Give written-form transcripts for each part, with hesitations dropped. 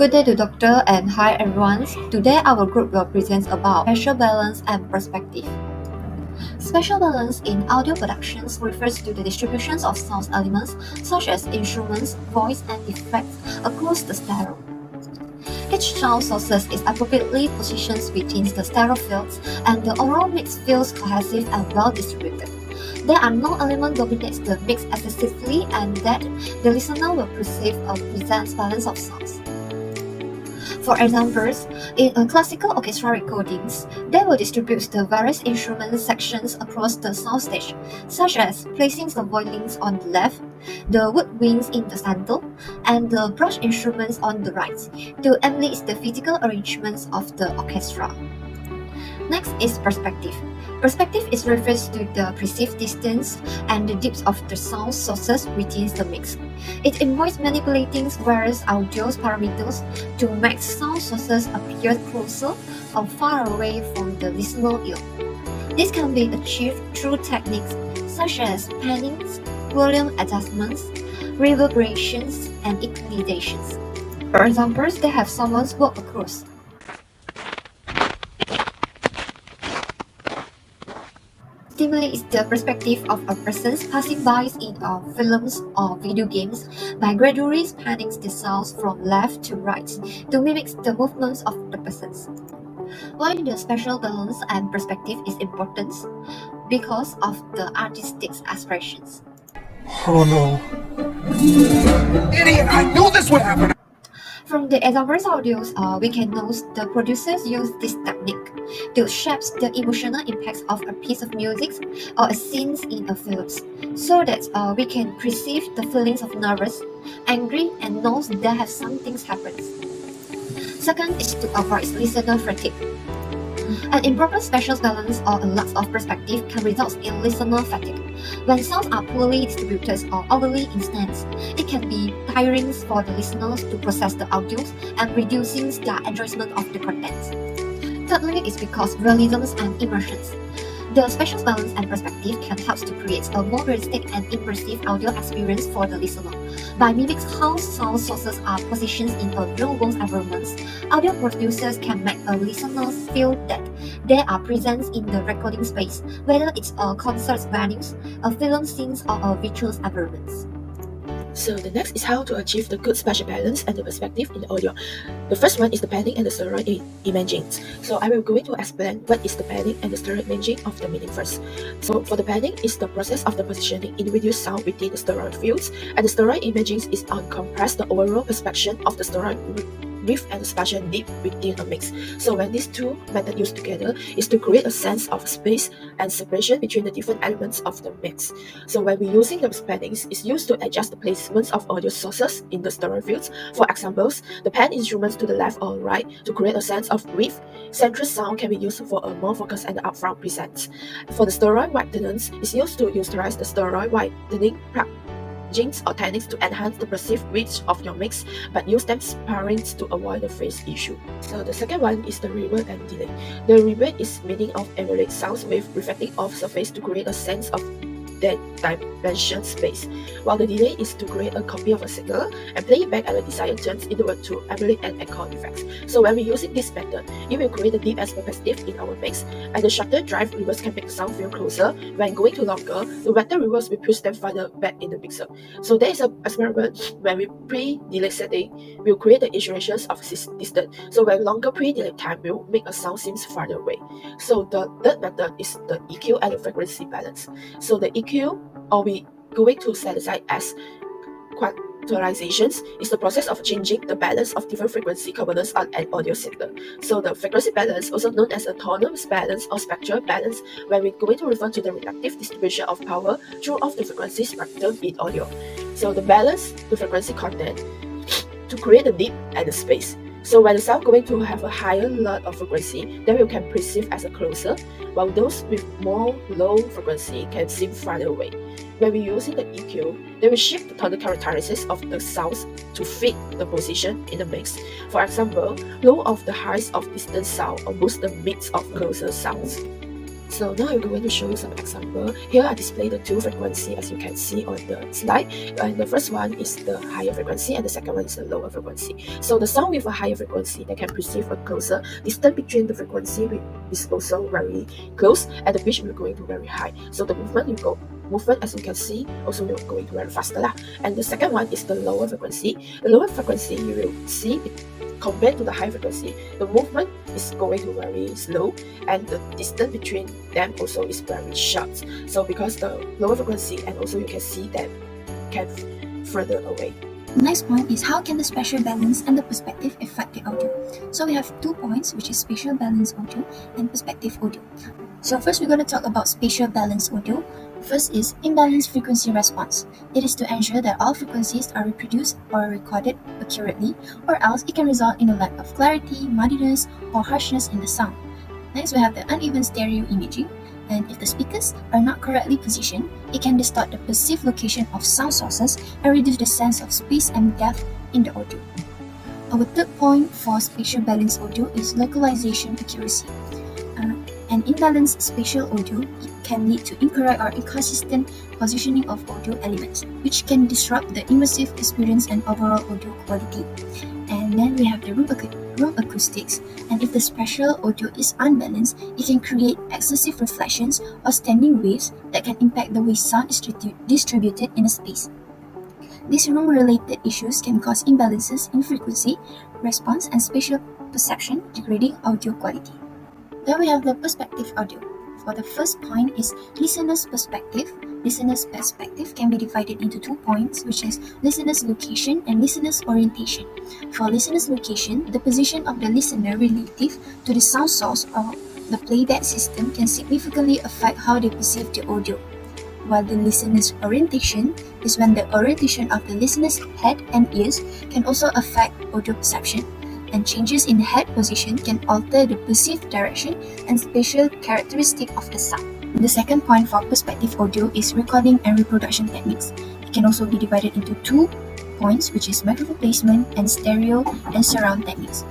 Good day to doctor and hi everyone. Today our group will present about spatial balance and perspective. Spatial balance in audio productions refers to the distributions of sound elements such as instruments, voice, and effects across the stereo. Each sound source is appropriately positioned within the stereo fields, and the overall mix feels cohesive and well distributed. There are no element dominates the mix excessively, and that the listener will perceive a present balance of sounds. For examples, in a classical orchestra recordings, they will distribute the various instrument sections across the soundstage, such as placing the violins on the left, the woodwinds in the center, and the brush instruments on the right, to emulate the physical arrangements of the orchestra. Next is perspective. Perspective is refers to the perceived distance and the depth of the sound sources within the mix. It involves manipulating various audio parameters to make sound sources appear closer or far away from the listener ear. This can be achieved through techniques such as panning, volume adjustments, reverberations, and equalizations. For example, they have someone's walk across. Stimulates the perspective of a person passing by in films or video games by gradually panning the sounds from left to right to mimic the movements of the persons. Why the spatial balance and perspective is important? Because of the artistic aspirations. Oh no. Idiot, I knew this would happen! From the examples audios, we can note the producers use this technique to shape the emotional impacts of a piece of music or a scene in a film, so that we can perceive the feelings of nervous, angry, and know that something happens. Second is to avoid listener fatigue. An improper spatial balance or a lack of perspective can result in listener fatigue. When sounds are poorly distributed or overly intense, it can be tiring for the listeners to process the audios and reducing their enjoyment of the content. Thirdly is because realism and immersions. The spatial balance and perspective can help to create a more realistic and immersive audio experience for the listener. By mimicking how sound sources are positioned in a real-world environment, audio producers can make a listener feel that they are present in the recording space, whether it's a concert venue, a film scene, or a virtual environment. So the next is how to achieve the good spatial balance and the perspective in the audio. The first one is the panning and the stereo imaging. So I will going to explain what is the panning and the stereo imaging of the meaning first. So for the panning is the process of the positioning individual sound within the stereo fields, and the stereo imaging is uncompress the overall perception of the stereo width and spatial depth within a mix. So when these two methods used together is to create a sense of space and separation between the different elements of the mix. So when we're using the pannings, it's used to adjust the placements of audio sources in the stereo fields. For examples, the pan instruments to the left or right to create a sense of width. Central sound can be used for a more focused and upfront presence. For the stereo widenings, it's used to utilize the stereo widening or techniques to enhance the perceived width of your mix, but use them sparingly to avoid the phase issue. So the second one is the reverb and delay. The reverb is meaning of emulate sounds wave reflecting off surface to create a sense of that dimension space, while the delay is to create a copy of a signal and play it back at a desired turns interval to emulate an echo effect. So when we're using this method, it will create a deep and perspective in our mix, and the shorter drive reverse can make the sound feel closer. When going to longer, the better reverse will push them further back in the mixer. So there is an experiment when we pre-delay setting will create the iterations of distance. So when longer pre-delay time will make a sound seems farther away. So the third method is the EQ and the frequency balance. So the EQ, or we going to set aside as quantizations, is the process of changing the balance of different frequency components on an audio signal. So the frequency balance, also known as a tonal balance or spectral balance, when we're going to refer to the relative distribution of power throughout the frequency spectrum in audio. So the balance the frequency content to create the depth and the space. So when the sound going to have a higher lot of frequency, then we can perceive as a closer, while those with more low frequency can seem farther away. When we're using the EQ, they will shift the tonal characteristics of the sounds to fit the position in the mix. For example, low of the highs of distant sound or boost the mix of closer sounds. So now I'm going to show you some example. Here I display the two frequencies as you can see on the slide. And the first one is the higher frequency and the second one is the lower frequency. So the sound with a higher frequency that can perceive a closer distance between the frequency is also very close and the pitch will going to very high. So the movement as you can see also will going to very faster lah. And the second one is the lower frequency. The lower frequency you will see compared to the high frequency, the movement is going to very slow and the distance between them also is very short. So because the lower frequency and also you can see them can further away. The next point is how can the spatial balance and the perspective affect the audio. So we have 2 points, which is spatial balance audio and perspective audio. So first we're going to talk about spatial balance audio. First is imbalanced frequency response. It is to ensure that all frequencies are reproduced or recorded accurately, or else it can result in a lack of clarity, muddiness, or harshness in the sound. Next, we have the uneven stereo imaging, and if the speakers are not correctly positioned, it can distort the perceived location of sound sources and reduce the sense of space and depth in the audio. Our third point for spatial balance audio is localization accuracy. An imbalanced spatial audio can lead to incorrect or inconsistent positioning of audio elements, which can disrupt the immersive experience and overall audio quality. And then we have the room acoustics, and if the spatial audio is unbalanced, it can create excessive reflections or standing waves that can impact the way sound is distributed in a space. These room-related issues can cause imbalances in frequency, response, and spatial perception, degrading audio quality. Then we have the perspective audio. For the first point is listener's perspective. Listener's perspective can be divided into 2 points, which is listener's location and listener's orientation. For listener's location, the position of the listener relative to the sound source or the playback system can significantly affect how they perceive the audio. While the listener's orientation is when the orientation of the listener's head and ears can also affect audio perception, and changes in the head position can alter the perceived direction and spatial characteristic of the sound. The second point for perspective audio is recording and reproduction techniques. It can also be divided into 2 points, which is microphone placement and stereo and surround techniques.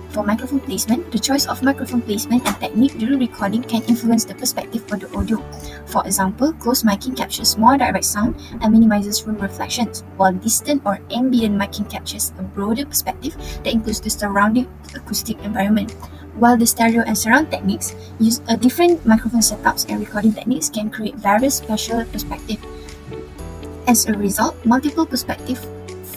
For microphone placement, the choice of microphone placement and technique during recording can influence the perspective of the audio. For example, close miking captures more direct sound and minimizes room reflections, while distant or ambient miking captures a broader perspective that includes the surrounding acoustic environment. While the stereo and surround techniques use a different microphone setups and recording techniques can create various spatial perspectives. As a result, multiple perspectives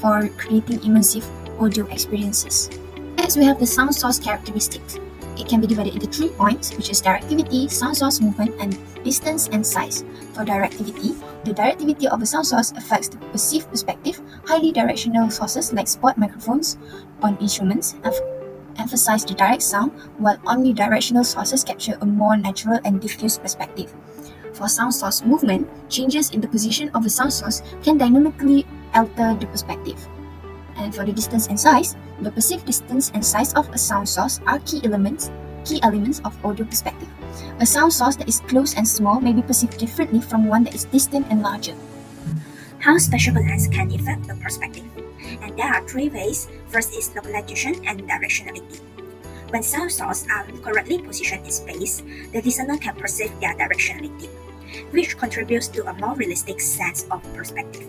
for creating immersive audio experiences. Next, we have the sound source characteristics. It can be divided into 3 points, which is directivity, sound source movement, and distance and size. For directivity, the directivity of a sound source affects the perceived perspective. Highly directional sources like spot microphones on instruments emphasize the direct sound, while omnidirectional sources capture a more natural and diffuse perspective. For sound source movement, changes in the position of a sound source can dynamically alter the perspective. And for the distance and size, the perceived distance and size of a sound source are key elements of audio perspective. A sound source that is close and small may be perceived differently from one that is distant and larger. How spatial balance can affect the perspective? And there are 3 ways. First is localization and directionality. When sound sources are correctly positioned in space, the listener can perceive their directionality, which contributes to a more realistic sense of perspective.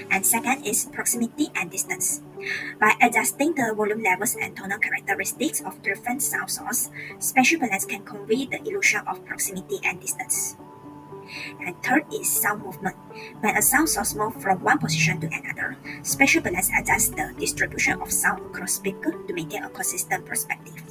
And second is proximity and distance. By adjusting the volume levels and tonal characteristics of different sound sources, spatial balance can convey the illusion of proximity and distance. And third is sound movement. When a sound source moves from one position to another, spatial balance adjusts the distribution of sound across speakers to maintain a consistent perspective.